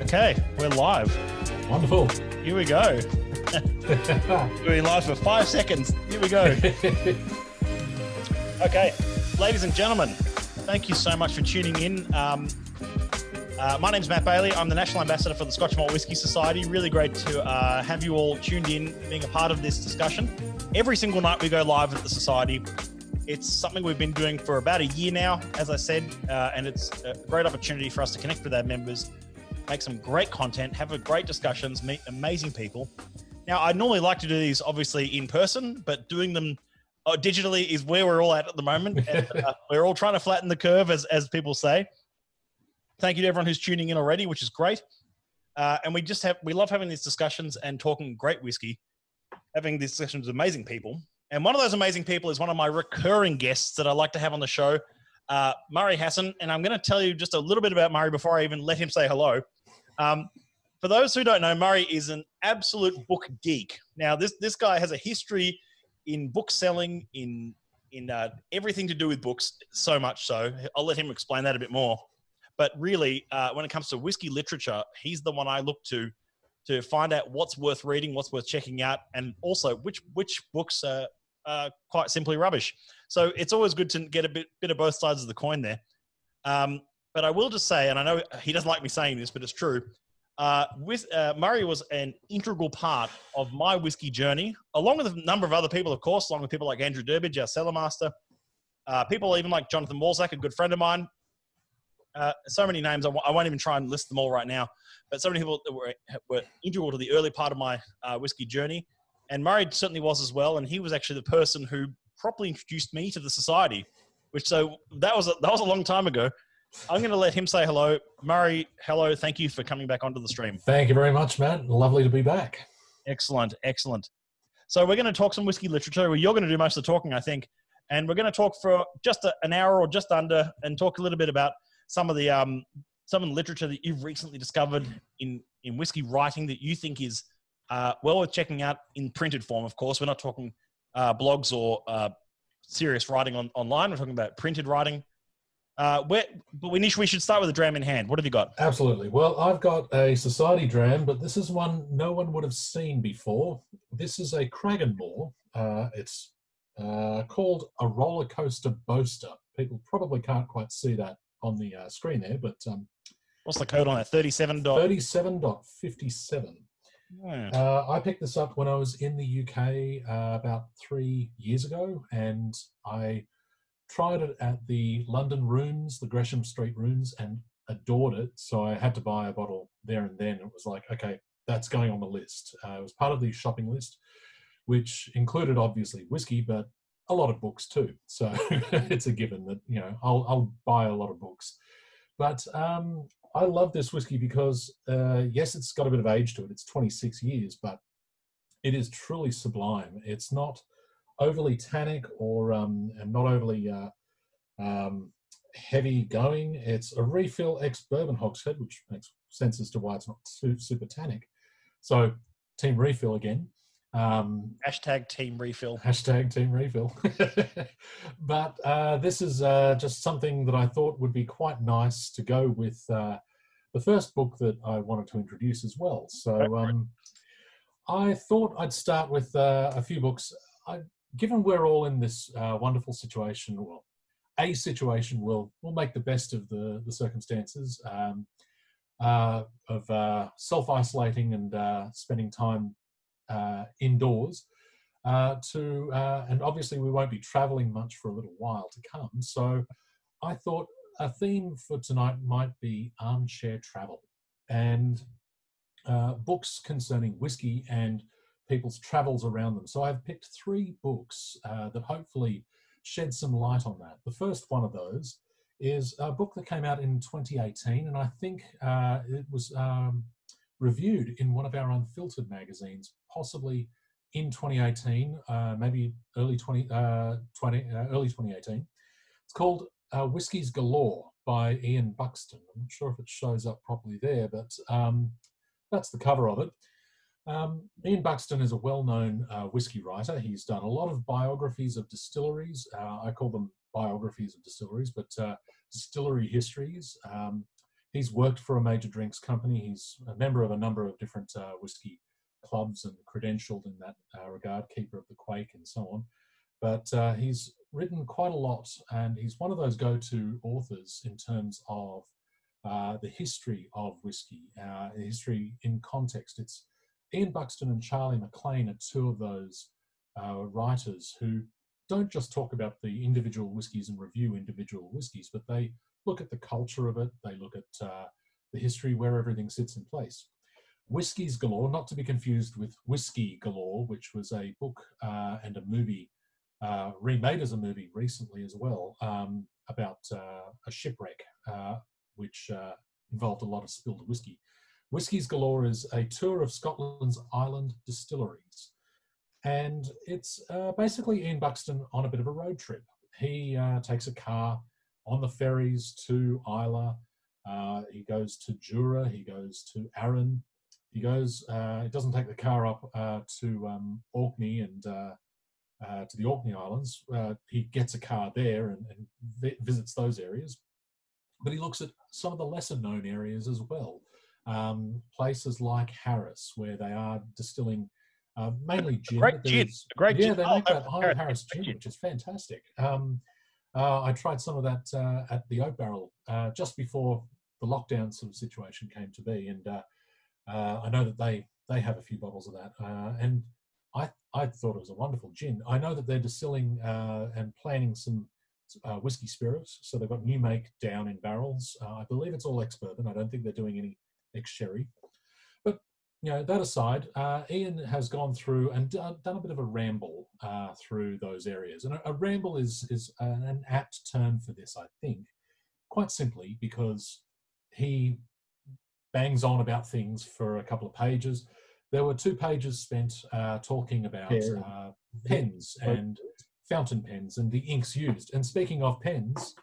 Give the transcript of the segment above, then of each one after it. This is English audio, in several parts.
Okay, we're live. Wonderful. Here we go. We're live for 5 seconds. Here we go. Okay, ladies and gentlemen, thank you so much for tuning in. My name's Matt Bailey. I'm the National Ambassador for the Scotch Malt Whisky Society. Really great to have you all tuned in, being a part of this discussion. Every single night we go live at the Society. It's something we've been doing for about a year now, as I said, and it's a great opportunity for us to connect with our members, make some great content, have great discussions, meet amazing people. Now, I normally like to do these obviously in person, but doing them digitally is where we're all at the moment. And, we're all trying to flatten the curve, as people say. Thank you to everyone who's tuning in already, which is great. And we love having these discussions and talking great whiskey, having these discussions with amazing people. And one of those amazing people is one of my recurring guests that I like to have on the show, Murray Hassan. And I'm going to tell you just a little bit about Murray before I even let him say hello. For those who don't know, Murray is an absolute book geek. Now, this guy has a history in book selling, in everything to do with books, so much so. I'll let him explain that a bit more. But really, when it comes to whiskey literature, he's the one I look to find out what's worth reading, what's worth checking out, and also which books are quite simply rubbish. So it's always good to get a bit of both sides of the coin there. But I will just say, and I know he doesn't like me saying this, but it's true, Murray was an integral part of my whiskey journey, along with a number of other people, of course, along with people like Andrew Durbidge, our cellar master, people even like Jonathan Walzak, a good friend of mine. So many names, I won't even try and list them all right now, but so many people that were integral to the early part of my whiskey journey. And Murray certainly was as well. And he was actually the person who properly introduced me to the Society, so that was a long time ago. I'm going to let him say hello. Murray, hello. Thank you for coming back onto the stream. Thank you very much, Matt. Lovely to be back. Excellent. Excellent. So we're going to talk some whiskey literature. Well, you're going to do most of the talking, I think. And we're going to talk for just an hour or just under and talk a little bit about some of the literature that you've recently discovered in whiskey writing that you think is well worth checking out in printed form. Of course, we're not talking blogs or serious writing online. We're talking about printed writing. But we should start with a dram in hand. What have you got? Absolutely. Well, I've got a Society dram, but this is one no one would have seen before. This is a Cragganmore. It's called a Roller Coaster Boaster. People probably can't quite see that on the screen there, but what's the code on that? 37.57. Yeah. I picked this up when I was in the UK about 3 years ago, and I tried it at the London rooms, the Gresham Street rooms, and adored it. So I had to buy a bottle there and then. It was like, okay, that's going on the list. It was part of the shopping list, which included obviously whiskey, but a lot of books too. So it's a given that, I'll buy a lot of books. But I love this whiskey because, yes, it's got a bit of age to it. It's 26 years, but it is truly sublime. It's not overly tannic or and not overly heavy going. It's a refill ex-bourbon hogshead, which makes sense as to why it's not super tannic. So team refill again. Hashtag team refill. Hashtag team refill. But this is just something that I thought would be quite nice to go with the first book that I wanted to introduce as well. So I thought I'd start with a few books. Given we're all in this wonderful situation, well, a situation we'll make the best of the circumstances of self-isolating and spending time indoors and obviously we won't be traveling much for a little while to come. So I thought a theme for tonight might be armchair travel and books concerning whiskey and people's travels around them. So I've picked 3 books that hopefully shed some light on that. The first one of those is a book that came out in 2018, and I think it was reviewed in one of our Unfiltered magazines, possibly in 2018, maybe early 2018. It's called Whiskies Galore by Ian Buxton. I'm not sure if it shows up properly there, but that's the cover of it. Ian Buxton is a well-known whiskey writer. He's done a lot of biographies of distilleries. I call them biographies of distilleries, but distillery histories. He's worked for a major drinks company. He's a member of a number of different whiskey clubs and credentialed in that regard, keeper of the Quake and so on. But he's written quite a lot, and he's one of those go-to authors in terms of the history of whiskey, history in context. It's Ian Buxton and Charlie McLean are two of those writers who don't just talk about the individual whiskies and review individual whiskies, but they look at the culture of it, they look at the history, where everything sits in place. Whiskies Galore, not to be confused with Whisky Galore, which was a book and a movie remade as a movie recently as well, about a shipwreck which involved a lot of spilled whiskey. Whiskies Galore is a tour of Scotland's island distilleries. And it's basically Ian Buxton on a bit of a road trip. He takes a car on the ferries to Islay. He goes to Jura. He goes to Arran. He goes, he doesn't take the car up to Orkney and to the Orkney Islands. He gets a car there and visits those areas. But he looks at some of the lesser known areas as well. Places like Harris, where they are distilling mainly gin. Great gin. Great gin. They make that Harris gin, which is fantastic. I tried some of that at the Oak Barrel just before the lockdown sort of situation came to be, and I know that they have a few bottles of that, and I thought it was a wonderful gin. I know that they're distilling and planning some whiskey spirits, so they've got new make down in barrels. I believe it's all ex-bourbon. I don't think they're doing any ex-sherry. But that aside, Ian has gone through and done a bit of a ramble through those areas. And a ramble is an apt term for this, I think, quite simply because he bangs on about things for a couple of pages. There were 2 pages spent talking about pens and fountain pens and the inks used. And speaking of pens,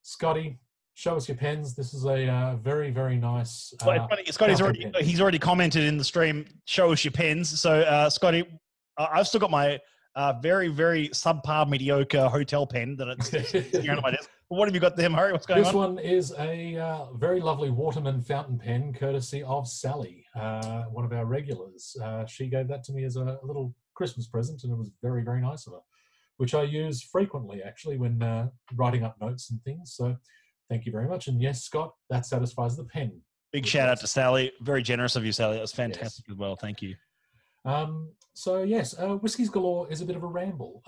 Scotty, show us your pens. This is a very, very nice. Scotty's already commented in the stream. Show us your pens. So, Scotty, I've still got my very, very subpar, mediocre hotel pen that it's here on my desk. What have you got there, Murray? What's going on? This one is a very lovely Waterman fountain pen, courtesy of Sally, one of our regulars. She gave that to me as a little Christmas present, and it was very, very nice of her, which I use frequently, actually, when writing up notes and things. So thank you very much. And yes, Scott, that satisfies the pen. Big shout out to Sally. Very generous of you, Sally. That was fantastic as well. Thank you. So yes, Whiskies Galore is a bit of a ramble.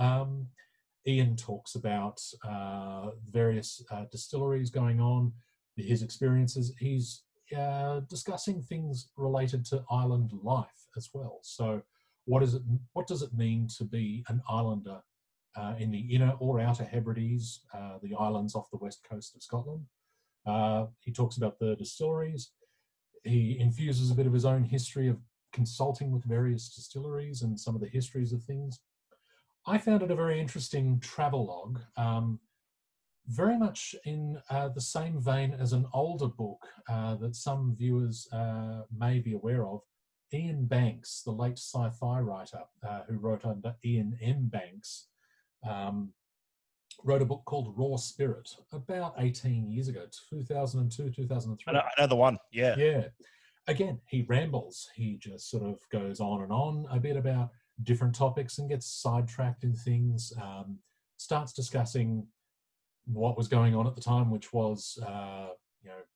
Ian talks about various distilleries going on, his experiences. He's discussing things related to island life as well. So what does it mean to be an islander in the inner or outer Hebrides, the islands off the west coast of Scotland? He talks about the distilleries. He infuses a bit of his own history of consulting with various distilleries and some of the histories of things. I found it a very interesting travelogue, very much in the same vein as an older book that some viewers may be aware of. Ian Banks, the late sci-fi writer who wrote under Ian M. Banks, wrote a book called Raw Spirit about 18 years ago, 2002, 2003. I know the one, yeah. Yeah. Again, he rambles. He just sort of goes on and on a bit about different topics and gets sidetracked in things, starts discussing what was going on at the time, which was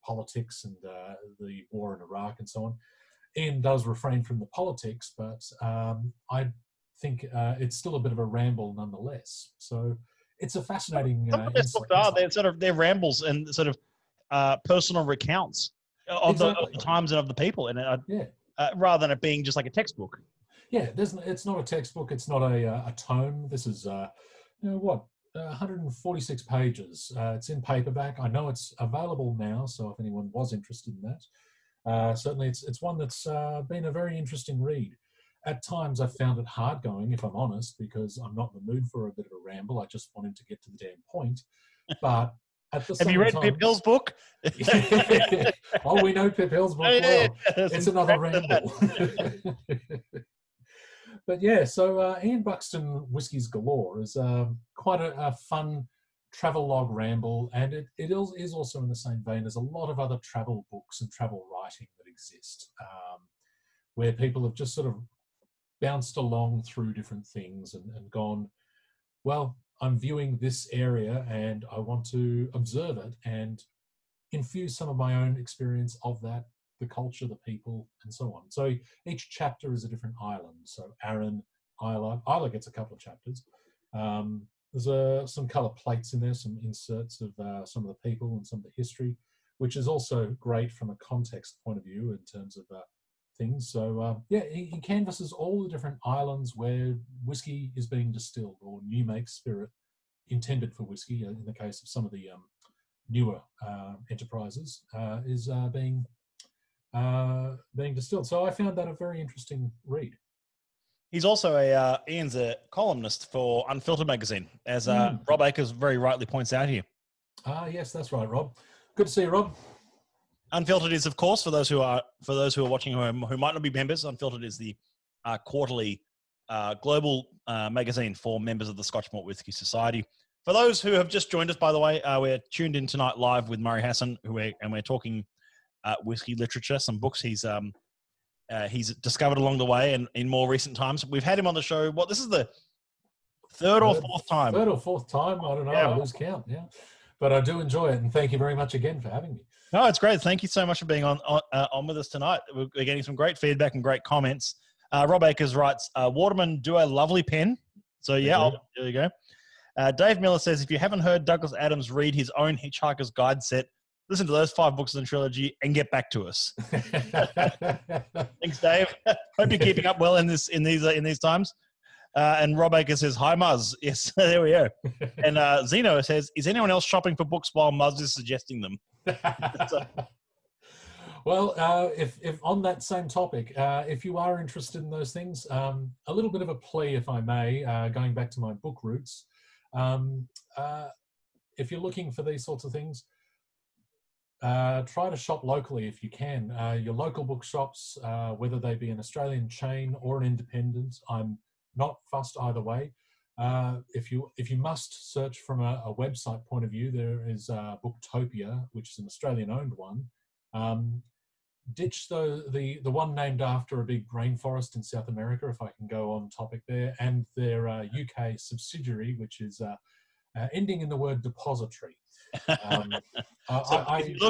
politics and the war in Iraq and so on. Ian does refrain from the politics, but I think it's still a bit of a ramble nonetheless. So it's a fascinating they're rambles and sort of personal recounts of the times and of the people, and rather than it being just like a textbook. Yeah, it's not a textbook. It's not a tome. This is 146 pages. It's in paperback. I know it's available now, so if anyone was interested in that, certainly it's one that's been a very interesting read. At times, I found it hard going, if I'm honest, because I'm not in the mood for a bit of a ramble. I just wanted to get to the damn point. But at the same time, have you read Pip Hill's book? Oh, we know Pip Hill's book well. It's another ramble. But yeah, so Ian Buxton Whiskies Galore is quite a fun travelogue ramble, and it is also in the same vein as a lot of other travel books and travel writing that exist, where people have just sort of bounced along through different things and gone, well, I'm viewing this area and I want to observe it and infuse some of my own experience of that, the culture, the people, and so on. So each chapter is a different island. So Arran, Isla gets a couple of chapters. There's some colour plates in there, some inserts of some of the people and some of the history, which is also great from a context point of view in terms of things. So yeah, he canvasses all the different islands where whiskey is being distilled, or new make spirit intended for whiskey, in the case of some of the newer enterprises, is being distilled. So I found that a very interesting read. He's also Ian's a columnist for Unfiltered magazine, as Rob Akers very rightly points out here. Yes, that's right, Rob. Good to see you, Rob. Unfiltered is, of course, for those who are watching who might not be members. Unfiltered is the quarterly global magazine for members of the Scotch Malt Whisky Society. For those who have just joined us, by the way, we're tuned in tonight live with Murray Hassan, and we're talking whiskey literature, some books he's discovered along the way and in more recent times. We've had him on the show. This is the third or fourth time. Third or fourth time. I don't know. I lose count. Yeah. But I do enjoy it. And thank you very much again for having me. No, it's great. Thank you so much for being on with us tonight. We're getting some great feedback and great comments. Rob Akers writes, Waterman do a lovely pen. So yeah, there you go. Dave Miller says, if you haven't heard Douglas Adams read his own Hitchhiker's Guide set, listen to those 5 books in the trilogy and get back to us. Thanks, Dave. Hope you're keeping up well in these times. And Rob Akers says, hi, Muzz. Yes, there we go. And Zeno says, is anyone else shopping for books while Muzz is suggesting them? Well, if on that same topic, if you are interested in those things, a little bit of a plea, if I may, going back to my book roots. If you're looking for these sorts of things, try to shop locally if you can. Your local bookshops, whether they be an Australian chain or an independent, I'm not fussed either way. If you must search from a website point of view, there is Booktopia, which is an Australian-owned one. Ditch the one named after a big rainforest in South America, if I can go on topic there, and their UK subsidiary, which is ending in the word depository. So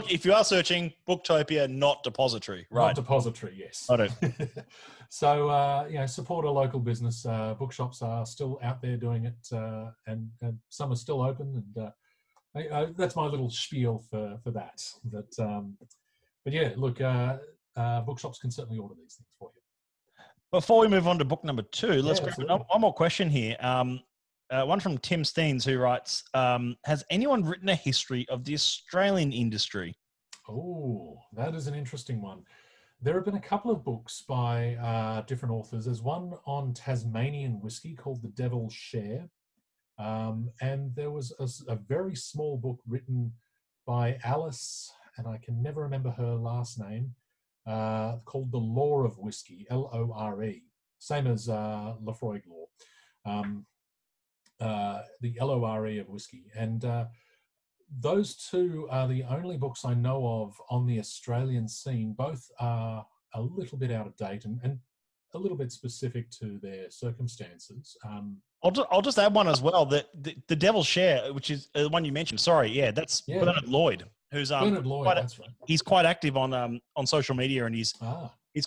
if you are searching Booktopia, not depository, right? Not depository, yes. Got it. So support a local business. Bookshops are still out there doing it, and some are still open. And that's my little spiel for that. But yeah, look, bookshops can certainly order these things for you. Before we move on to book number 2, let's grab one more question here. One from Tim Steens, who writes, has anyone written a history of the Australian industry? Oh, that is an interesting one. There have been a couple of books by different authors. There's one on Tasmanian whiskey called The Devil's Share. And there was a very small book written by Alice, and I can never remember her last name, called The Lore of Whiskey, Lore, same as Lefroy Law. The LORE of whiskey. And those two are the only books I know of on the Australian scene. Both are a little bit out of date and a little bit specific to their circumstances. I'll just add one as well. The Devil's Share, which is the one you mentioned. Sorry, that's Bernard Lloyd, who's Bernard Lloyd. That's right. He's quite active on social media, and he's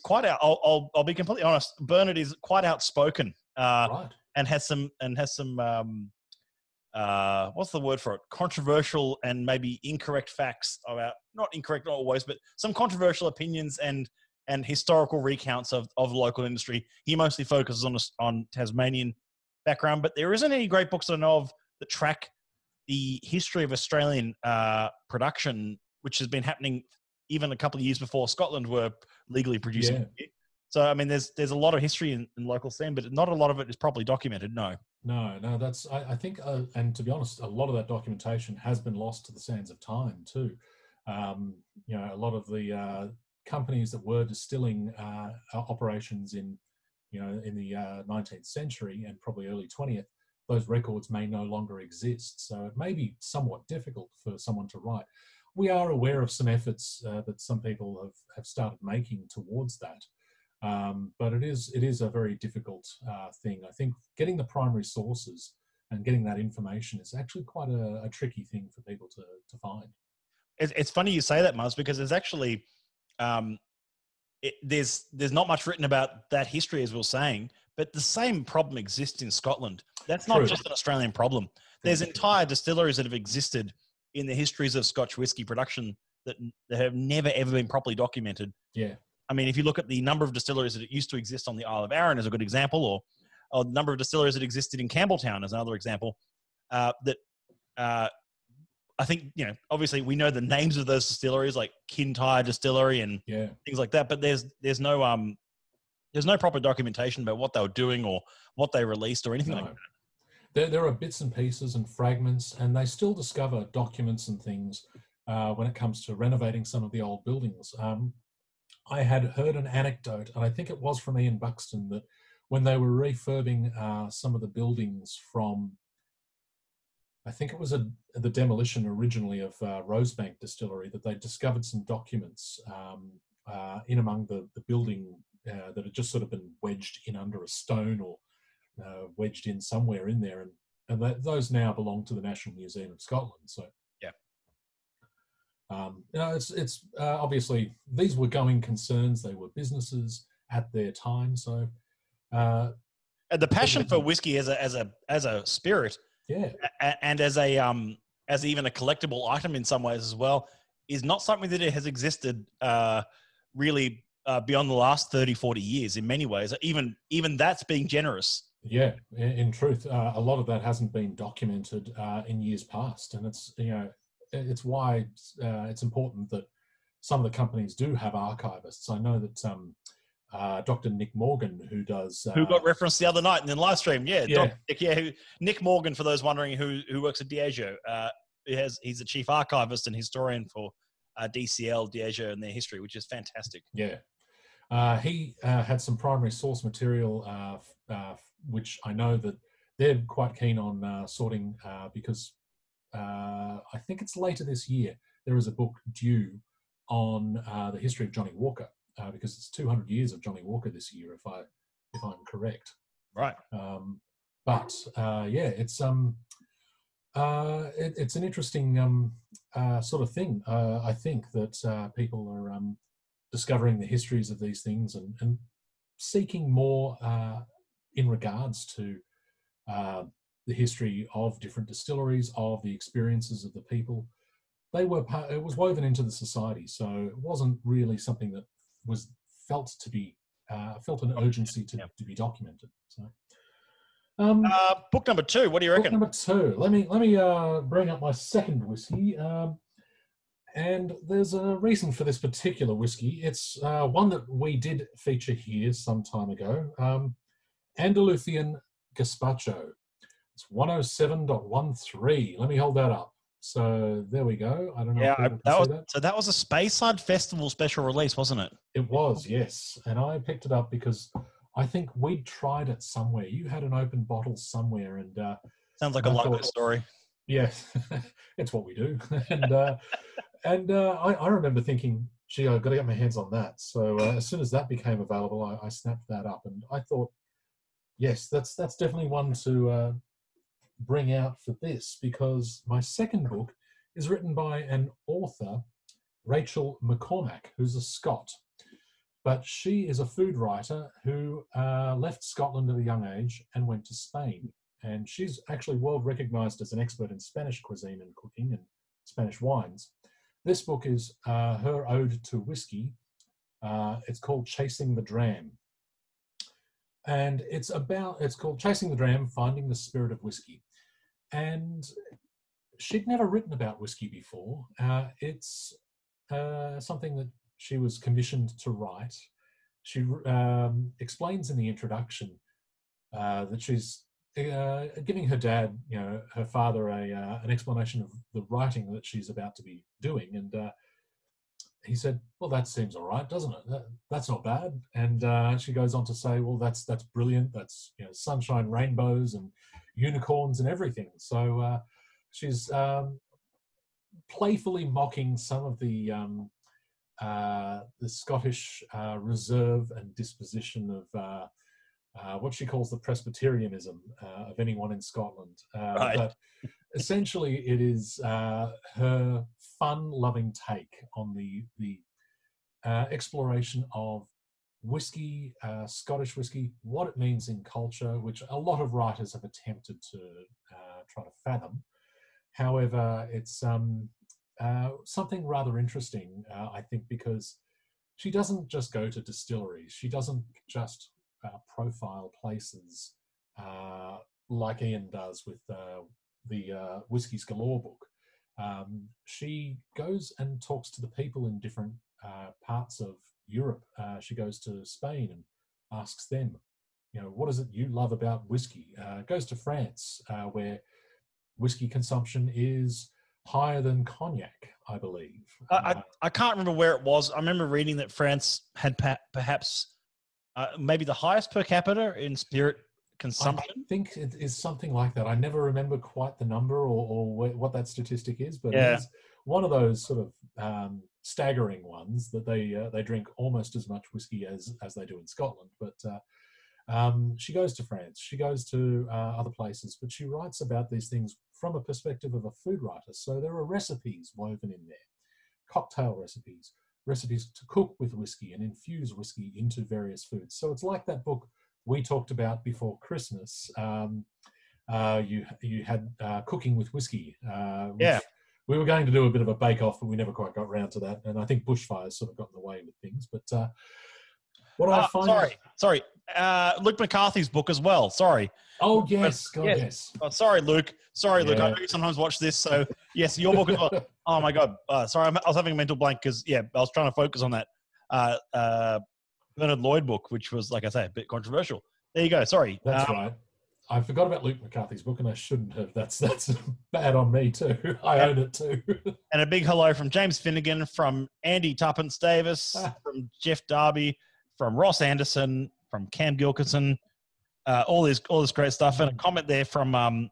quite out. I'll be completely honest. Bernard is quite outspoken. Right. And has some what's the word for it? Controversial and maybe incorrect facts about, not incorrect always, but some controversial opinions and historical recounts of local industry. He mostly focuses on Tasmanian background, but there isn't any great books I know of that track the history of Australian production, which has been happening even a couple of years before Scotland were legally producing. Yeah. So, I mean, there's a lot of history in local scene, but not a lot of it is properly documented, no. No, that's, I think, and to be honest, a lot of that documentation has been lost to the sands of time too. A lot of the companies that were distilling operations in the 19th century and probably early 20th those records may no longer exist. So it may be somewhat difficult for someone to write. We are aware of some efforts that some people have started making towards that. But it is a very difficult thing. I think getting the primary sources and getting that information is actually quite a tricky thing for people to find. It's funny you say that, Muzz, because there's actually there's not much written about that history, as we were saying, but the same problem exists in Scotland. That's not just an Australian problem. There's entire distilleries that have existed in the histories of Scotch whisky production that have never ever been properly documented. Yeah. I mean, if you look at the number of distilleries that used to exist on the Isle of Arran as a good example, or the number of distilleries that existed in Campbelltown as another example, I think, obviously we know the names of those distilleries like Kintyre Distillery and things like that, but there's no proper documentation about what they were doing or what they released or anything like that. There are bits and pieces and fragments, and they still discover documents and things when it comes to renovating some of the old buildings. I had heard an anecdote, and I think it was from Ian Buxton, that when they were refurbing some of the buildings from, I think it was the demolition originally of Rosebank Distillery, that they discovered some documents in among the building that had just sort of been wedged in under a stone or wedged in somewhere in there, and those now belong to the National Museum of Scotland. So it's obviously these were going concerns; they were businesses at their time. So and the passion for whiskey as a spirit, and as even a collectible item in some ways as well, is not something that it has existed really beyond the last 30, 40 years in many ways. Even that's being generous. Yeah, in truth, a lot of that hasn't been documented in years past, and it's why it's important that some of the companies do have archivists. I know that Dr. Nick Morgan, who got referenced the other night in the live stream, Nick Morgan, for those wondering, who works at Diageo, he's the chief archivist and historian for DCL, Diageo, and their history, which is fantastic. Yeah. He had some primary source material, which I know that they're quite keen on sorting because I think it's later this year. There is a book due on the history of Johnny Walker because it's 200 years of Johnny Walker this year, if I'm correct. Right. It's an interesting sort of thing. I think that people are discovering the histories of these things and seeking more in regards to the history of different distilleries, of the experiences of the people. It was woven into the society, so it wasn't really something that was felt an urgency to be documented. So, book number 2. What do you reckon? Book number 2. Let me bring up my second whiskey. And there's a reason for this particular whiskey. It's one that we did feature here some time ago. Andalusian Gazpacho. It's 107.13. Let me hold that up. So there we go. I don't know. So that was a Speyside Festival special release, wasn't it? It was, yes. And I picked it up because I think we'd tried it somewhere. You had an open bottle somewhere, and sounds like a likely story. Yes, it's what we do. And I remember thinking, gee, I've got to get my hands on that. So as soon as that became available, I snapped that up, and I thought, yes, that's definitely one to bring out for this, because my second book is written by an author, Rachel McCormack, who's a Scot. But she is a food writer who left Scotland at a young age and went to Spain. And she's actually world recognized as an expert in Spanish cuisine and cooking and Spanish wines. This book is her ode to whiskey. It's called Chasing the Dram. And it's called Chasing the Dram, Finding the Spirit of Whiskey. And she'd never written about whiskey before. It's something that she was commissioned to write. She explains in the introduction that she's giving her dad, her father, an explanation of the writing that she's about to be doing. And he said, well, that seems all right, doesn't it? That's not bad. And she goes on to say, well, that's brilliant. That's, sunshine, rainbows, and, unicorns and everything. So she's playfully mocking some of the Scottish reserve and disposition of what she calls the Presbyterianism of anyone in Scotland. Right. But essentially, it is her fun-loving take on the exploration of whiskey, Scottish whiskey, what it means in culture, which a lot of writers have attempted to try to fathom. However, it's something rather interesting, I think, because she doesn't just go to distilleries. She doesn't just profile places like Ian does with the Whiskies Galore book. She goes and talks to the people in different parts of Europe. She goes to Spain and asks them, what is it you love about whiskey? Goes to France, where whiskey consumption is higher than cognac, I believe. I can't remember where it was. I remember reading that France had perhaps maybe the highest per capita in spirit consumption. I think it is something like that. I never remember quite the number or what that statistic is, but Yeah. it is one of those sort of staggering ones that they drink almost as much whiskey as they do in Scotland. But she goes to France, she goes to other places, but she writes about these things from a perspective of a food writer. So there are recipes woven in there, cocktail recipes, recipes to cook with whiskey and infuse whiskey into various foods. So it's like that book we talked about before Christmas. You had Cooking with Whiskey. Yeah. We were going to do a bit of a bake-off, but we never quite got around to that. And I think bushfires sort of got in the way with things. But what I find... Sorry. Luke McCarthy's book as well. Sorry. Oh, yes. God, yes. Oh, sorry, Luke. Luke. I know you sometimes watch this. So, yes, your book as well. Oh, my God. Sorry, I was having a mental blank because, I was trying to focus on that Bernard Lloyd book, which was, like I say, a bit controversial. There you go. Sorry. That's right. I forgot about Luke McCarthy's book, and I shouldn't have. That's bad on me too. I own it too. And a big hello from James Finnegan, from Andy Tuppence Davis, from Jeff Darby, from Ross Anderson, from Cam Gilkinson, all this great stuff. And a comment there from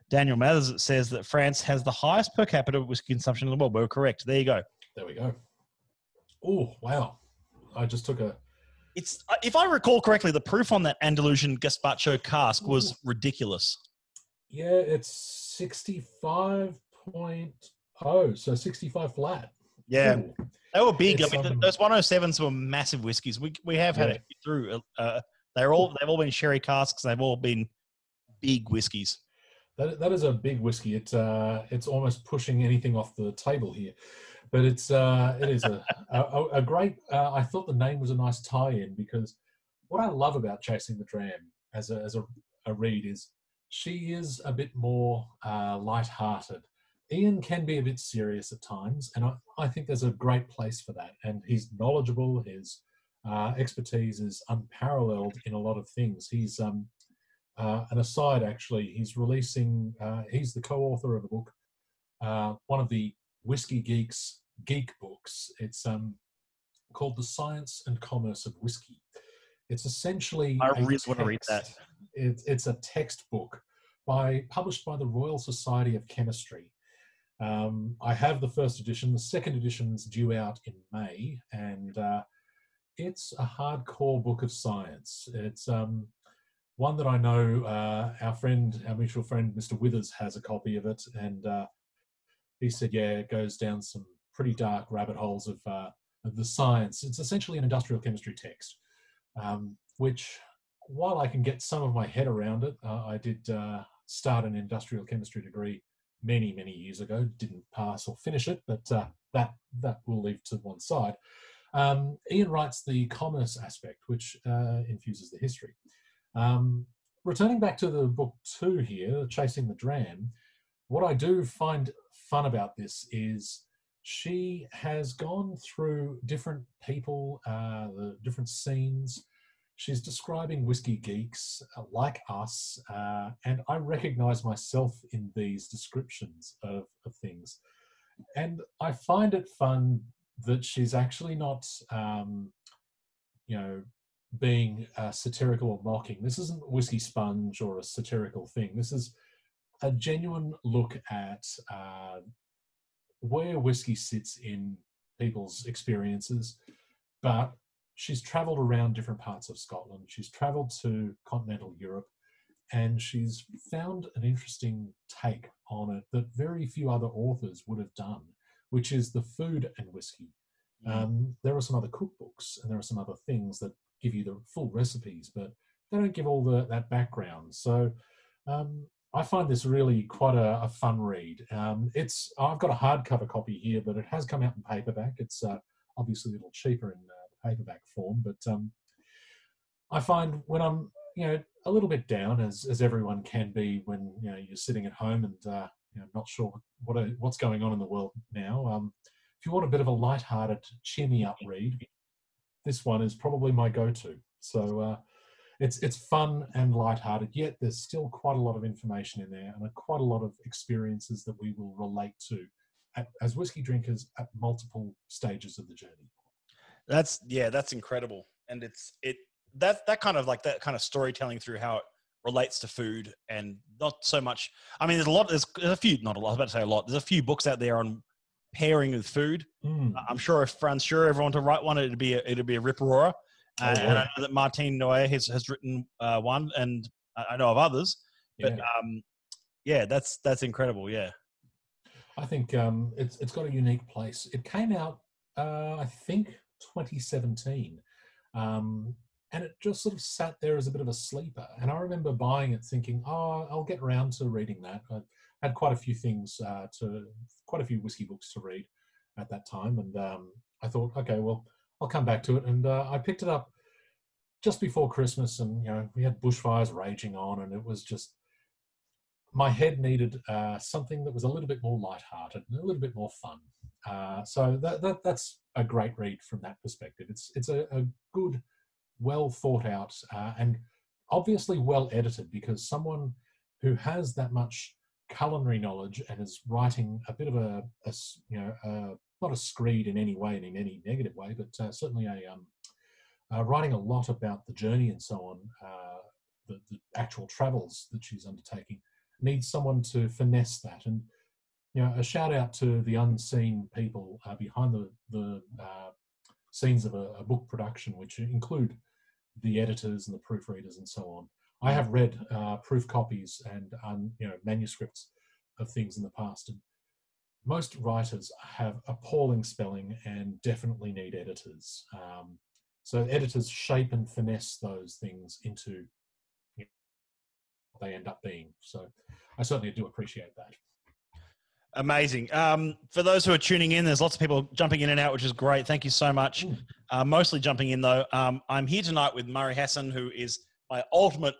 Daniel Mathers that says that France has the highest per capita whiskey consumption in the world. We're correct. There you go. There we go. Oh, wow. I just took a... It's, if I recall correctly, the proof on that Andalusian Gazpacho cask was ridiculous. Yeah, it's 65.0, so 65 flat. Yeah. Ooh. They were big. I mean, those 107s were massive whiskies. We have had it through. They've all been sherry casks. They've all been big whiskies. That is a big whiskey. It's almost pushing anything off the table here. But it is a great. I thought the name was a nice tie-in, because what I love about Chasing the Dram as a read is she is a bit more light-hearted. Ian can be a bit serious at times, and I think there's a great place for that. And he's knowledgeable. His expertise is unparalleled in a lot of things. He's an aside, actually. He's releasing. He's the co-author of a book, one of the Whiskey Geek's geek books. It's called The Science and Commerce of Whiskey. It's essentially... I really want to read that. It's a textbook published by the Royal Society of Chemistry. I have the first edition. The second edition's due out in May, and it's a hardcore book of science. It's one that I know our mutual friend, Mr. Withers, has a copy of it, and he said, it goes down some pretty dark rabbit holes of the science. It's essentially an industrial chemistry text, which, while I can get some of my head around it, I did start an industrial chemistry degree many, many years ago. Didn't pass or finish it, but that we'll leave to one side. Ian writes the commerce aspect, which infuses the history. Returning back to the book 2 here, Chasing the Dram, what I do find fun about this is she has gone through different people, the different scenes. She's describing whiskey geeks like us, and I recognize myself in these descriptions of things. And I find it fun that she's actually not, being satirical or mocking. This isn't Whiskey Sponge or a satirical thing. This is a genuine look at where whiskey sits in people's experiences. But she's travelled around different parts of Scotland. She's travelled to continental Europe, and she's found an interesting take on it that very few other authors would have done, which is the food and whiskey. There are some other cookbooks and there are some other things that give you the full recipes, but they don't give all that background. So I find this really quite a fun read. I've got a hardcover copy here, but it has come out in paperback. It's obviously a little cheaper in paperback form, but I find when I'm a little bit down, as everyone can be when you're sitting at home and not sure what's going on in the world now. If you want a bit of a light-hearted, cheer me up read, this one is probably my go-to. So it's fun and light-hearted, yet there's still quite a lot of information in there and quite a lot of experiences that we will relate to as whiskey drinkers at multiple stages of the journey. That's incredible, and that kind of storytelling through how it relates to food, and not so much. I mean, there's a few, not a lot. I was about to say a lot. There's a few books out there on pairing with food. I'm sure if Fran's everyone to write one, it'd be a rip-roarer. And I know that Martine Noyer has written one, and I know of others. But that's incredible. Yeah, I think it's got a unique place. It came out, I think, 2017, and it just sort of sat there as a bit of a sleeper. And I remember buying it, thinking, "Oh, I'll get around to reading that." I had quite a few quite a few whiskey books to read at that time, and I thought, okay, well, I'll come back to it. And I picked it up just before Christmas, and we had bushfires raging on, and it was just, my head needed something that was a little bit more lighthearted and a little bit more fun. So that's a great read from that perspective. It's a good, well thought out, and obviously well edited, because someone who has that much culinary knowledge and is writing a bit of a not a screed in any way, in any negative way, but certainly writing a lot about the journey and so on, the actual travels that she's undertaking, needs someone to finesse that. And a shout out to the unseen people behind the scenes of a book production, which include the editors and the proofreaders and so on. I have read proof copies and manuscripts of things in the past, and most writers have appalling spelling and definitely need editors. So editors shape and finesse those things into what they end up being. So I certainly do appreciate that. Amazing. For those who are tuning in, there's lots of people jumping in and out, which is great. Thank you so much. Mostly jumping in, though. I'm here tonight with Murray Hassan, who is my ultimate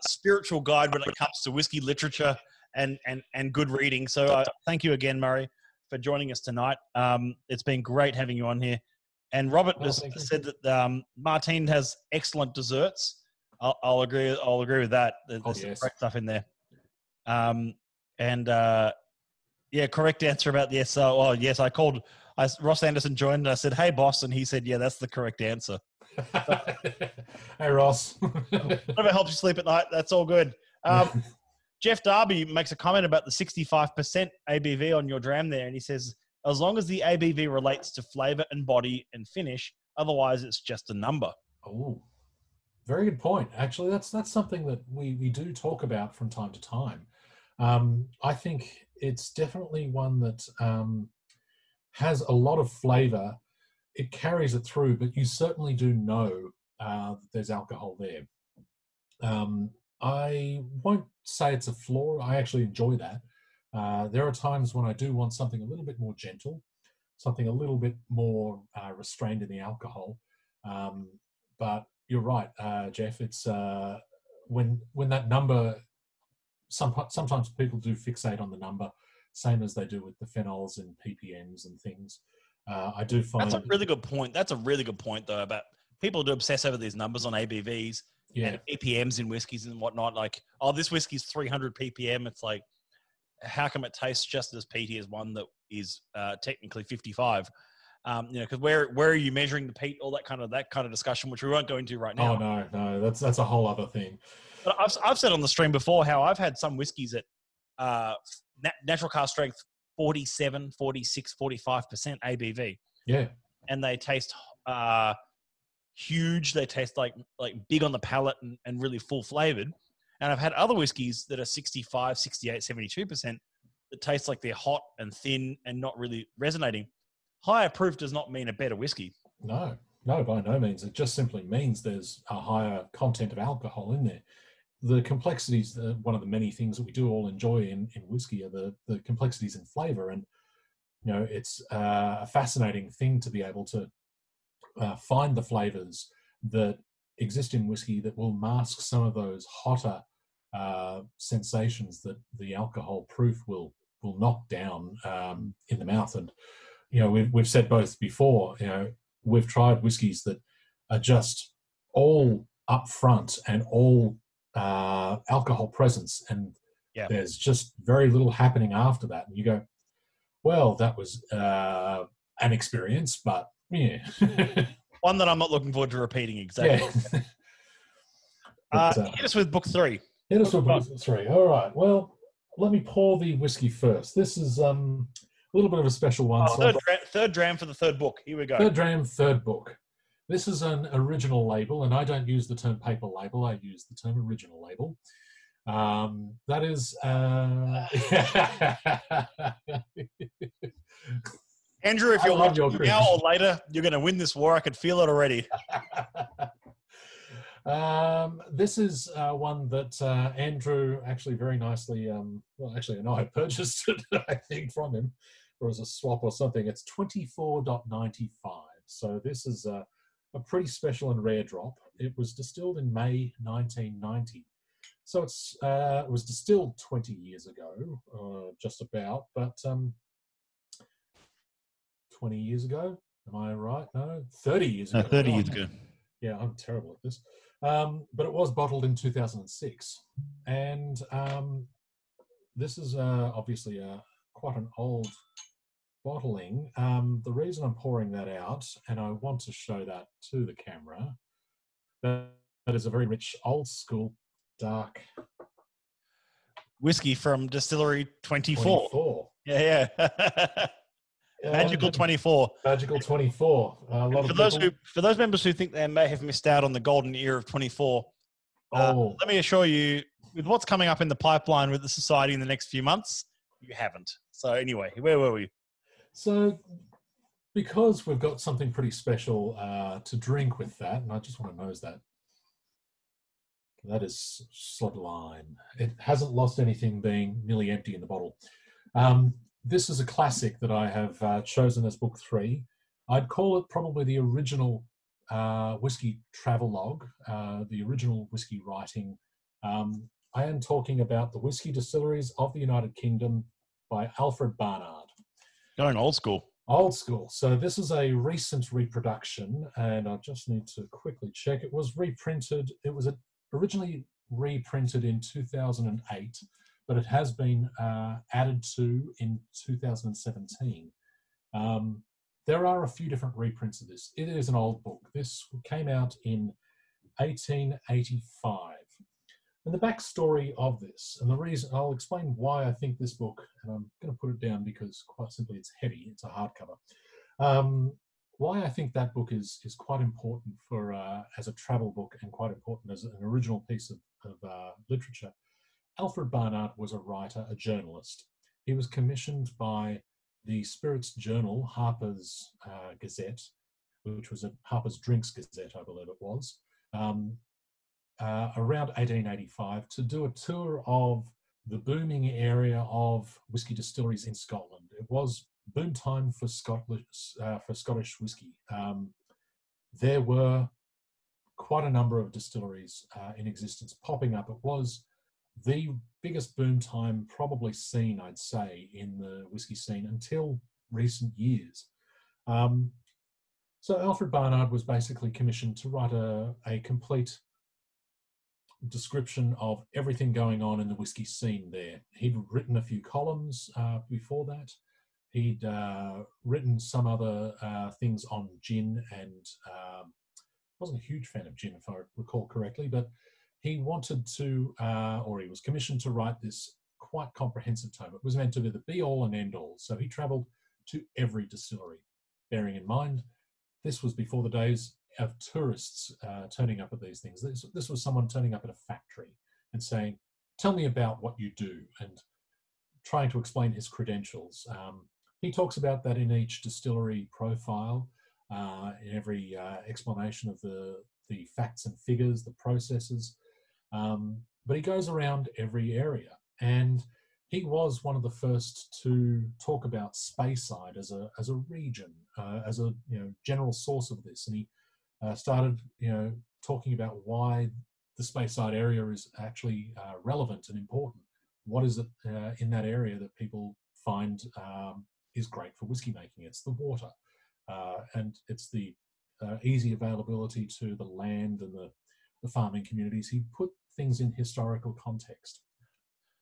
spiritual guide when it comes to whiskey literature and good reading. So thank you again, Murray, for joining us tonight. It's been great having you on here. And Robert has said that Martine has excellent desserts. I'll agree with that. There's some great stuff in there. Correct answer about the SO. Oh, yes, Ross Anderson joined and I said, "Hey, boss," and he said, "Yeah, that's the correct answer." Hey, Ross. Whatever helps you sleep at night, that's all good. Jeff Darby makes a comment about the 65% ABV on your dram there, and he says, as long as the ABV relates to flavour and body and finish, otherwise it's just a number. Oh, very good point. Actually, that's something that we do talk about from time to time. I think it's definitely one that has a lot of flavour. It carries it through, but you certainly do know that there's alcohol there. I won't say it's a flaw. I actually enjoy that. There are times when I do want something a little bit more gentle, something a little bit more restrained in the alcohol. But you're right, Jeff. It's when that number. Sometimes people do fixate on the number, same as they do with the phenols and ppms and things. I do find that's a really good point. That's a really good point, though, about people do obsess over these numbers on ABVs and ppms in whiskies and whatnot. Like, oh, this whiskey's 300 ppm. It's like, how come it tastes just as peaty as one that is technically 55? Because where are you measuring the peat, all that kind of discussion, which we won't go into right now. Oh no, that's a whole other thing. But I've said on the stream before how I've had some whiskies at natural cask strength 47, 46, 45% ABV. Yeah. And they taste huge. They taste like big on the palate and really full flavored. And I've had other whiskies that are 65, 68, 72% that taste like they're hot and thin and not really resonating. Higher proof does not mean a better whiskey. No, by no means. It just simply means there's a higher content of alcohol in there. The complexities, one of the many things that we do all enjoy in whiskey are the complexities in flavor. And, it's a fascinating thing to be able to find the flavors that exist in whiskey that will mask some of those hotter sensations that the alcohol proof will knock down in the mouth. And, we've said both before, we've tried whiskies that are just all up front and all alcohol presence, and there's just very little happening after that. And you go, well, that was an experience, but yeah. One that I'm not looking forward to repeating exactly. Yeah. Hit us with book 3. Hit us with book 3. All right. Well, let me pour the whiskey first. This is a little bit of a special one. Third dram for the third book. Here we go. Third dram, third book. This is an original label, and I don't use the term paper label. I use the term original label. That is... Andrew, if you're watching now or later, you're going to win this war. I can feel it already. This is one that Andrew actually very nicely, and I purchased it, I think, from him, or as a swap or something. It's 24.95. So this is a pretty special and rare drop. It was distilled in May 1990. So it was distilled 20 years ago, just about, but 20 years ago, am I right? No, 30 years ago. 30 years ago. Yeah, I'm terrible at this. But it was bottled in 2006. And this is obviously quite an old bottling. The reason I'm pouring that out, and I want to show that to the camera, that is a very rich, old school, dark whiskey from Distillery 24. Yeah. Magical 24. Magical 24. For those members who think they may have missed out on the golden era of 24, let me assure you, with what's coming up in the pipeline with the society in the next few months, you haven't. So anyway, where were we? So because we've got something pretty special to drink with that, and I just want to nose that. That is sublime. It hasn't lost anything being nearly empty in the bottle. This is a classic that I have chosen as book 3. I'd call it probably the original whiskey travelogue, the original whiskey writing. I am talking about The Whiskey Distilleries of the United Kingdom by Alfred Barnard. Going old school. Old school. So this is a recent reproduction, and I just need to quickly check. It was reprinted. It was originally reprinted in 2008. But it has been added to in 2017. There are a few different reprints of this. It is an old book. This came out in 1885. And the backstory of this, and the reason, I'll explain why I think this book, and I'm going to put it down because quite simply it's heavy, it's a hardcover. Why I think that book is quite important for as a travel book and quite important as an original piece of literature. Alfred Barnard was a writer, a journalist. He was commissioned by the Spirits Journal, Harper's Gazette, which was a Harper's Drinks Gazette, I believe it was, around 1885, to do a tour of the booming area of whiskey distilleries in Scotland. It was boom time for Scottish whiskey. There were quite a number of distilleries in existence popping up. It was the biggest boom time probably seen, I'd say, in the whiskey scene until recent years. So Alfred Barnard was basically commissioned to write a complete description of everything going on in the whiskey scene there. He'd written a few columns before that. He'd written some other things on gin, and wasn't a huge fan of gin, if I recall correctly, but he wanted to, or he was commissioned to write this quite comprehensive tome. It was meant to be the be-all and end-all. So he travelled to every distillery, bearing in mind this was before the days of tourists turning up at these things. This was someone turning up at a factory and saying, tell me about what you do, and trying to explain his credentials. He talks about that in each distillery profile, in every explanation of the facts and figures, the processes. But he goes around every area, and he was one of the first to talk about Speyside as a region, as a general source of this, and he started talking about why the Speyside area is actually relevant and important. What is it in that area that people find is great for whiskey making? It's the water, and it's the easy availability to the land and the farming communities. He put things in historical context.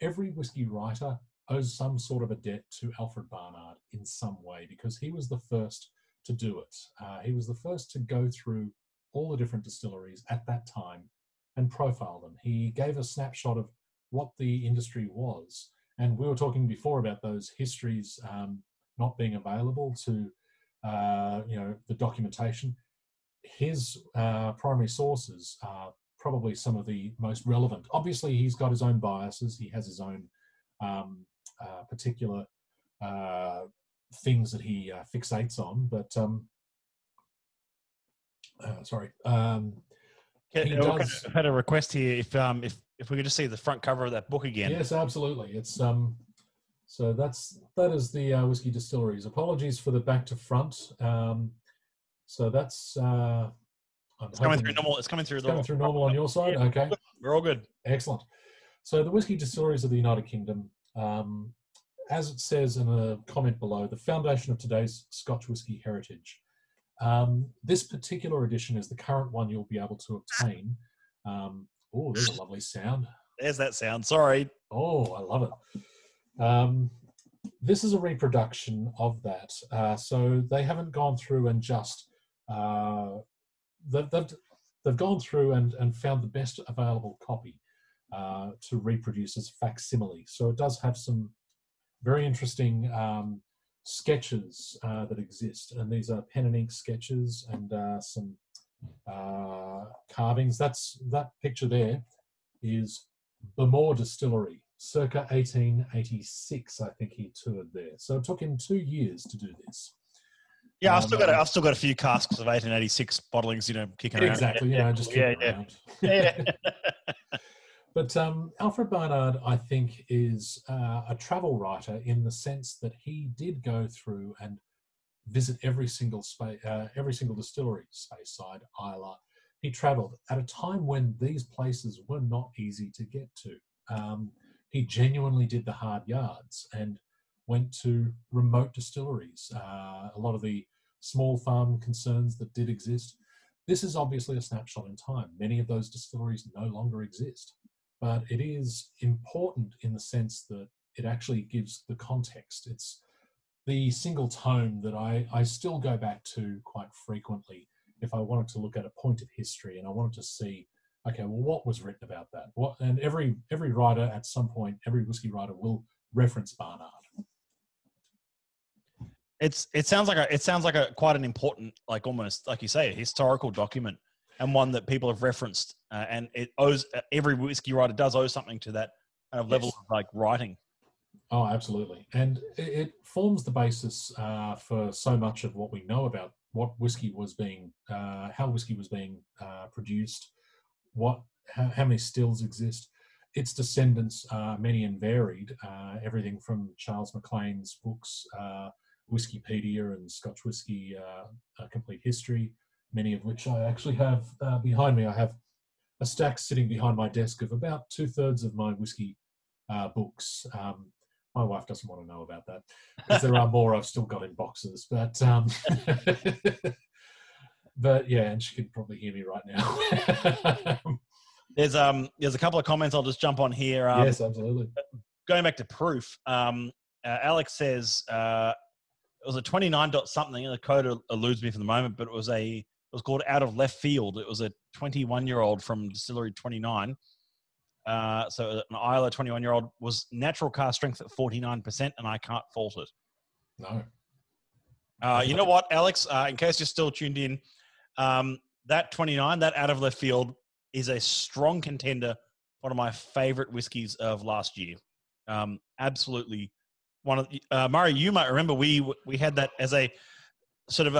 Every whiskey writer owes some sort of a debt to Alfred Barnard in some way, because he was the first to do it. He was the first to go through all the different distilleries at that time and profile them. He gave a snapshot of what the industry was. And we were talking before about those histories not being available to the documentation. His primary sources are probably some of the most relevant. Obviously, he's got his own biases. He has his own particular things that he fixates on. But sorry. I've had a request here. If we could just see the front cover of that book again. Yes, absolutely. It's so that is the Whiskey Distilleries. Apologies for the back to front. So that's it's coming through normal. It's coming through normal on your side. Yeah, okay, we're all good. Excellent. So the Whiskey Distilleries of the United Kingdom, as it says in a comment below, the foundation of today's Scotch whisky heritage. This particular edition is the current one you'll be able to obtain. Oh, there's a lovely sound. There's that sound. Sorry. Oh, I love it. This is a reproduction of that. So they haven't gone through and just they've gone through and found the best available copy to reproduce as facsimile. So it does have some very interesting sketches that exist, and these are pen and ink sketches and some carvings. That picture there is Bemore Distillery, circa 1886. I think he toured there. So it took him 2 years to do this. Yeah, I've still got a few casks of 1886 bottlings, kicking around. Exactly, just kicking around. Yeah. But Alfred Barnard, I think, is a travel writer in the sense that he did go through and visit every single distillery, Speyside, Islay. He travelled at a time when these places were not easy to get to. He genuinely did the hard yards and went to remote distilleries, a lot of the small farm concerns that did exist. This is obviously a snapshot in time. Many of those distilleries no longer exist, but it is important in the sense that it actually gives the context. It's the single tome that I still go back to quite frequently if I wanted to look at a point of history and I wanted to see, okay, well, what was written about that? And every writer at some point, every whiskey writer will reference Barnard. It sounds like a quite an important, like almost like you say, a historical document, and one that people have referenced, and it owes, every whiskey writer does owe something to that kind of level of like writing. Oh, absolutely, and it forms the basis for so much of what we know about what whiskey was being, how whiskey was being produced, how many stills exist. Its descendants are many and varied, everything from Charles MacLean's books, Whiskypedia and Scotch Whisky, A Complete History, many of which I actually have behind me. I have a stack sitting behind my desk of about 2/3 of my whisky books. My wife doesn't want to know about that because there are more I've still got in boxes, but but yeah, and she can probably hear me right now. There's a couple of comments I'll just jump on here. Yes, absolutely. Going back to proof, Alex says, It was a 29 dot something, and the code eludes me for the moment, but it was called Out of Left Field. It was a 21-year-old from Distillery 29. So an Islay 21-year-old was natural cask strength at 49%, and I can't fault it. No. You know what, Alex? In case you're still tuned in, that 29, that Out of Left Field, is a strong contender. One of my favorite whiskies of last year. Absolutely. One of Murray, you might remember we had that as a sort of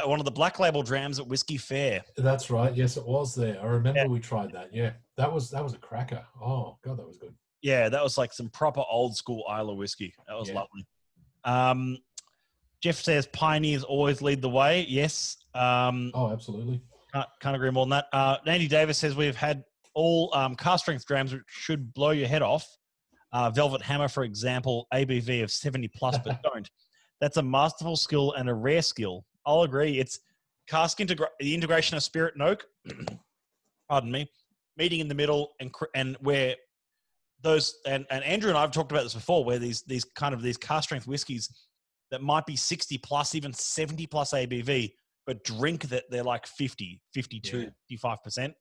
one of the black label drams at Whiskey Fair. That's right. Yes, it was there. I remember we tried that. Yeah, that was a cracker. Oh God, that was good. Yeah, that was like some proper old school Islay whiskey. That was lovely. Jeff says pioneers always lead the way. Yes. Oh, absolutely. Can't agree more than that. Andy Davis says we've had all cask strength drams which should blow your head off. Velvet Hammer, for example, ABV of 70 plus, but don't. That's a masterful skill and a rare skill. I'll agree. It's cask the integration of spirit and oak. Pardon me. Meeting in the middle and where those and Andrew and I have talked about this before, where these cask strength whiskies that might be 60 plus, even 70 plus ABV, but drink that they're like 50, 52, 55%.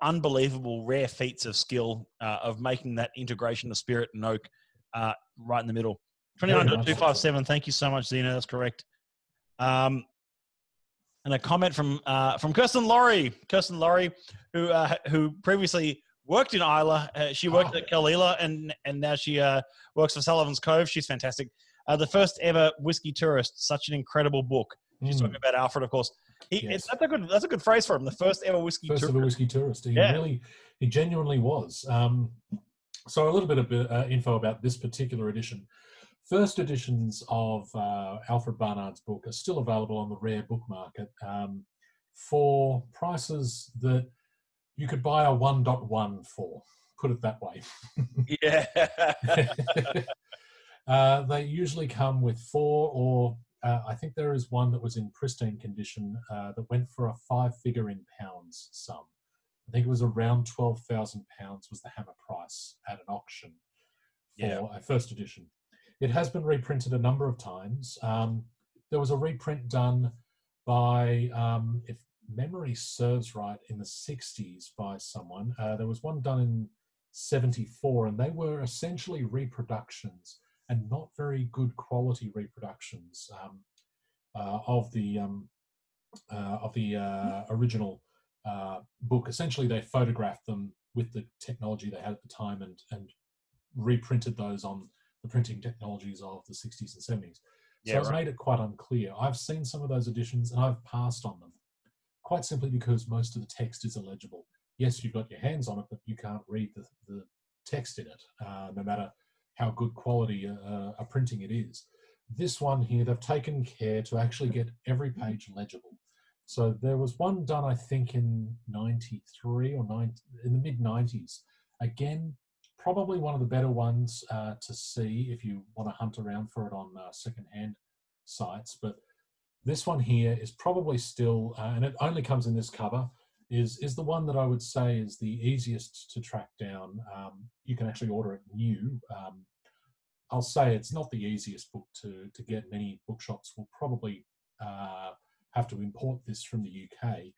Unbelievable rare feats of skill of making that integration of spirit and oak right in the middle. 29.257. Thank you so much, Zena. That's correct. And a comment from Kirsten Laurie. Kirsten Laurie, who previously worked in Islay. She worked at Kalila and now she works for Sullivan's Cove. She's fantastic. The first ever whiskey tourist. Such an incredible book. She's talking about Alfred, of course. That's a good phrase for him. The first ever whiskey tourist. First ever whiskey tourist. He genuinely was. So a little bit of info about this particular edition. First editions of Alfred Barnard's book are still available on the rare book market for prices that you could buy a 1.1 for, put it that way. Yeah. They usually come with 4 or I think there is one that was in pristine condition that went for a 5-figure in pounds sum. I think it was around £12,000 was the hammer price at an auction for a first edition. It has been reprinted a number of times. There was a reprint done by, if memory serves right, in the 60s by someone. There was one done in 74, and they were essentially reproductions, and not very good quality reproductions of the original book. Essentially, they photographed them with the technology they had at the time and reprinted those on the printing technologies of the 60s and 70s. So it's made it quite unclear. I've seen some of those editions and I've passed on them, quite simply because most of the text is illegible. Yes, you've got your hands on it, but you can't read the text in it, no matter how good quality a printing it is. This one here, they've taken care to actually get every page legible. So there was one done, I think, in 93 or in the mid-90s. Again, probably one of the better ones to see if you want to hunt around for it on second-hand sites. But this one here is probably still, and it only comes in this cover, is the one that I would say is the easiest to track down. You can actually order it new. I'll say it's not the easiest book to get. Many bookshops will probably have to import this from the UK.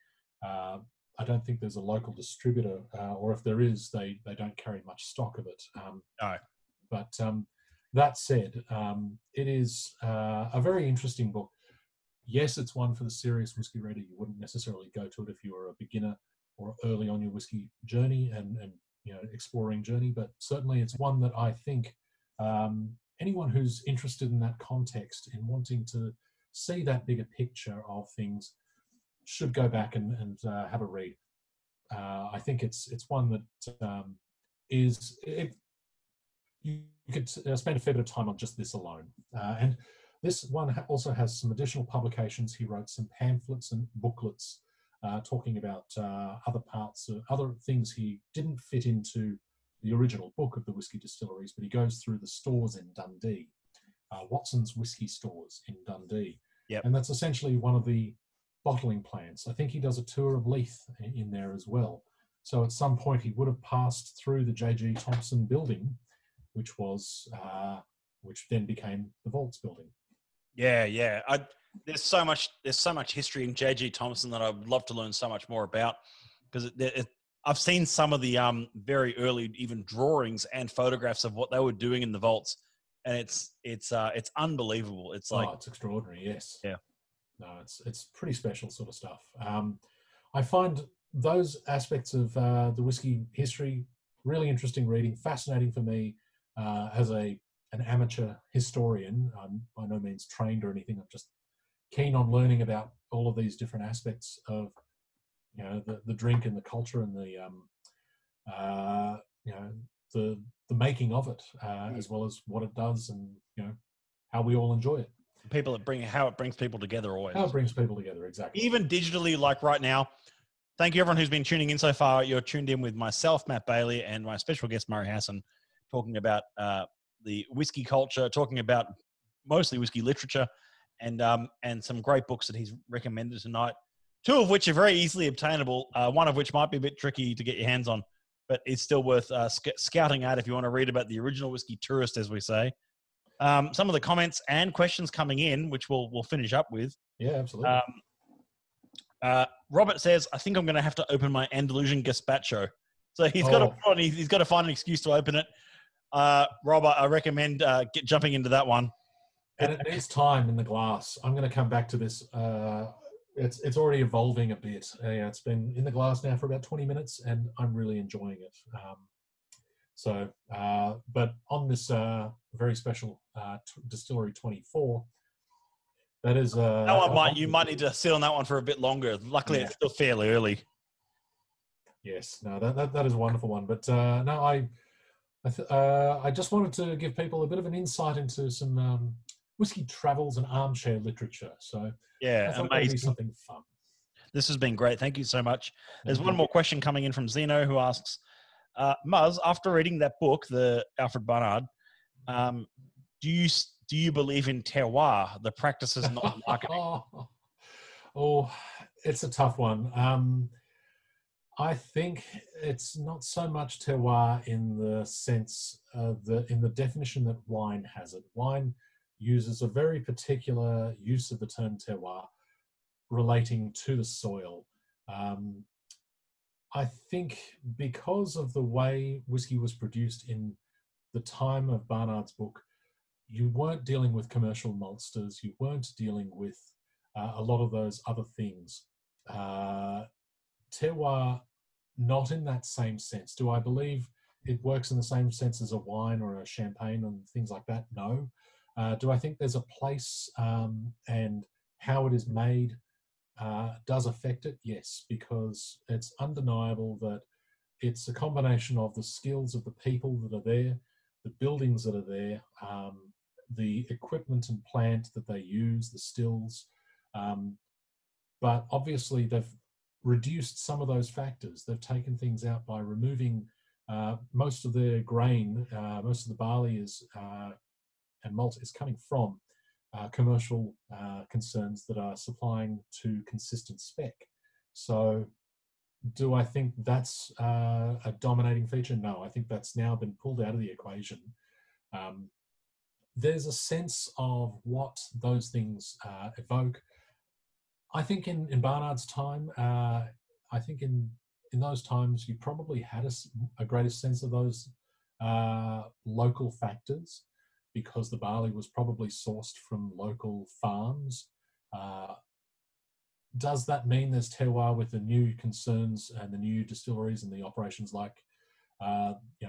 I don't think there's a local distributor, or if there is, they don't carry much stock of it. No. But that said, it is a very interesting book. Yes, it's one for the serious whiskey reader. You wouldn't necessarily go to it if you were a beginner or early on your whiskey journey and exploring journey. But certainly, it's one that I think anyone who's interested in that context, in wanting to see that bigger picture of things, should go back and have a read. I think it's one that you could spend a fair bit of time on just this alone. And this one also has some additional publications. He wrote some pamphlets and booklets talking about other things he didn't fit into the original book of the Whisky Distilleries, but he goes through the stores in Dundee, Watson's Whisky Stores in Dundee. Yep. And that's essentially one of the bottling plants. I think he does a tour of Leith in there as well. So at some point he would have passed through the J.G. Thompson building, which then became the Vaults building. Yeah, yeah. There's so much history in J.G. Thompson that I'd love to learn so much more about, because I've seen some of the very early even drawings and photographs of what they were doing in the vaults, and it's unbelievable. It's like, it's extraordinary. Yes. yeah. No, it's pretty special sort of stuff. I find those aspects of the whiskey history really interesting reading, fascinating for me as an amateur historian. I'm by no means trained or anything. I'm just keen on learning about all of these different aspects of, the drink and the culture and the the making of it, as well as what it does and how we all enjoy it. How it brings people together always. How it brings people together, exactly. Even digitally, like right now. Thank you, everyone who's been tuning in so far. You're tuned in with myself, Matt Bailey, and my special guest, Murray Hassan, talking about the whiskey culture, talking about mostly whiskey literature, and some great books that he's recommended tonight. 2 of which are very easily obtainable. One of which might be a bit tricky to get your hands on, but it's still worth scouting out if you want to read about the original whiskey tourist, as we say. Some of the comments and questions coming in, which we'll finish up with. Yeah, absolutely. Robert says, I think I'm going to have to open my Andalusian Gazpacho. So he's got to find an excuse to open it. Robert, I recommend jumping into that one. And it needs time in the glass. I'm going to come back to this. It's already evolving a bit. It's been in the glass now for about 20 minutes, and I'm really enjoying it. But on this very special Distillery 24, that is you might need to sit on that one for a bit longer. Luckily, It's still fairly early. Yes, no, that is a wonderful one. But no, I just wanted to give people a bit of an insight into some whiskey travels and armchair literature. So yeah, I thought that'd be something fun. This has been great. Thank you so much. There's one more question coming in from Zeno, who asks, Muzz, after reading that book, the Alfred Barnard, do you believe in terroir, the practices not marketing? Oh, it's a tough one. I think it's not so much terroir in the sense of in the definition that wine has it. Wine uses a very particular use of the term terroir relating to the soil. I think because of the way whiskey was produced in the time of Barnard's book, you weren't dealing with commercial maltsters. You weren't dealing with a lot of those other things. Terroir, not in that same sense. Do I believe it works in the same sense as a wine or a champagne and things like that? No. Do I think there's a place and how it is made does affect it? Yes, because it's undeniable that it's a combination of the skills of the people that are there, the buildings that are there, the equipment and plant that they use, the stills. But obviously they've reduced some of those factors. They've taken things out by removing most of their grain, most of the barley and malt is coming from commercial concerns that are supplying to consistent spec. So do I think that's a dominating feature? No, I think that's now been pulled out of the equation. There's a sense of what those things evoke. I think in Barnard's time, I think in those times, you probably had a greater sense of those local factors because the barley was probably sourced from local farms. Does that mean there's terroir with the new concerns and the new distilleries and the operations like,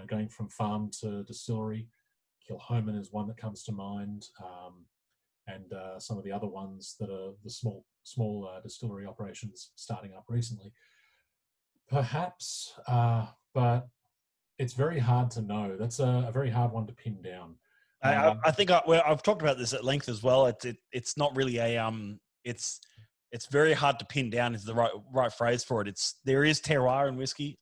going from farm to distillery? Kilhoman is one that comes to mind, and some of the other ones that are the small distillery operations starting up recently. Perhaps, but it's very hard to know. That's a very hard one to pin down. I think I've talked about this at length as well. It's not really it's very hard to pin down is the right phrase for it. There is terroir in whiskey.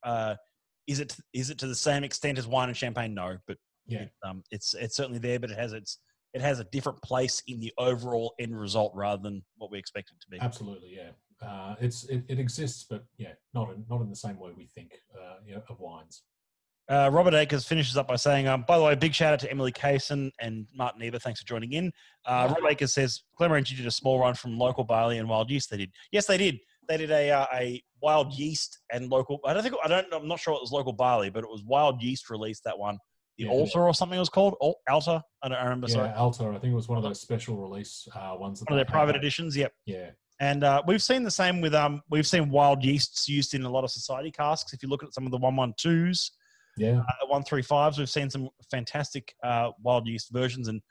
Is it to the same extent as wine and champagne? No, but yeah, it's certainly there, but it has a different place in the overall end result rather than what we expect it to be. Absolutely, yeah. It exists, but yeah, not in the same way we think of wines. Robert Akers finishes up by saying, by the way, big shout out to Emily Kaysen and Martin Eber. Thanks for joining in. Robert Akers says, Glenmorangie did a small run from local barley and wild yeast. They did. Yes, they did. They did a wild yeast and local. I'm not sure it was local barley, but it was wild yeast released that one. The Alta or something it was called. Alta. I remember. Yeah, sorry. Alta. I think it was one of those special release ones. One of their private editions. Yep. Yeah. And we've seen the same with we've seen wild yeasts used in a lot of society casks. If you look at some of the 112s, 135s, we've seen some fantastic wild yeast versions and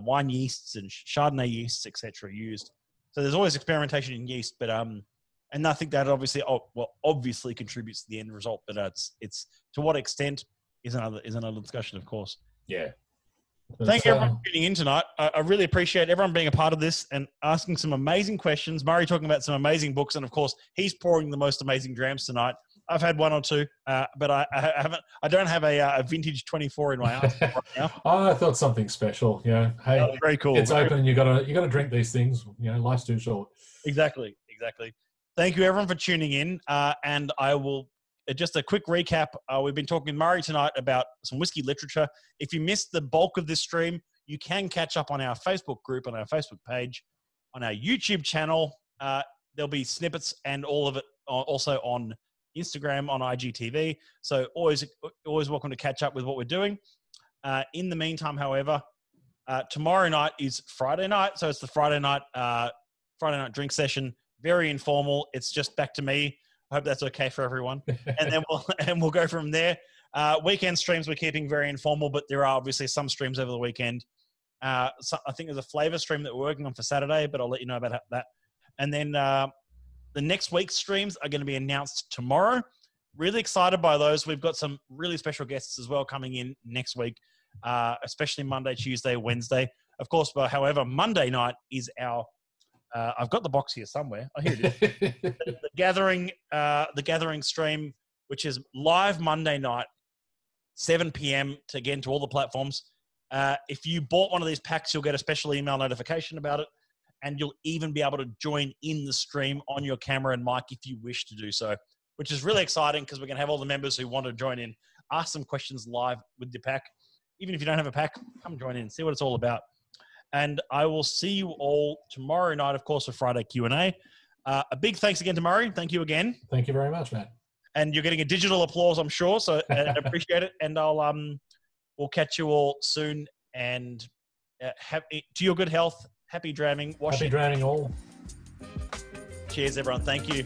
wine yeasts and Chardonnay yeasts, etc. used. So there's always experimentation in yeast, but and I think that obviously contributes to the end result. But it's to what extent is another discussion, of course. Yeah. Thank you everyone for tuning in tonight. I really appreciate everyone being a part of this and asking some amazing questions. Murray talking about some amazing books, and of course, he's pouring the most amazing drams tonight. I've had one or two, but I haven't. I don't have a vintage 24 in my house right now. I thought something special. Yeah, hey, very cool. It's open, and you gotta drink these things. You know, life's too short. Exactly. Thank you everyone for tuning in, and I will. Just a quick recap. We've been talking to Murray tonight about some whiskey literature. If you missed the bulk of this stream, you can catch up on our Facebook group, on our Facebook page, on our YouTube channel. There'll be snippets and all of it also on Instagram, on IGTV. So always welcome to catch up with what we're doing. In the meantime, however, tomorrow night is Friday night. So it's the Friday night drink session. Very informal. It's just back to me. I hope that's okay for everyone. And then we'll go from there. Weekend streams we're keeping very informal, but there are obviously some streams over the weekend. So I think there's a flavor stream that we're working on for Saturday, but I'll let you know about that. And then the next week's streams are going to be announced tomorrow. Really excited by those. We've got some really special guests as well coming in next week, especially Monday, Tuesday, Wednesday. Of course, but however, Monday night is our I've got the box here somewhere. Oh, here it is. the gathering stream, which is live Monday night, 7 p.m. to all the platforms. If you bought one of these packs, you'll get a special email notification about it, and you'll even be able to join in the stream on your camera and mic if you wish to do so, which is really exciting because we're going to have all the members who want to join in, ask some questions live with the pack. Even if you don't have a pack, come join in, see what it's all about. And I will see you all tomorrow night, of course, for Friday Q&A. A big thanks again to Murray. Thank you again. Thank you very much, Matt. And you're getting a digital applause, I'm sure. So I appreciate it. And we'll catch you all soon. And to your good health, happy dramming. Happy dramming all. Cheers, everyone. Thank you.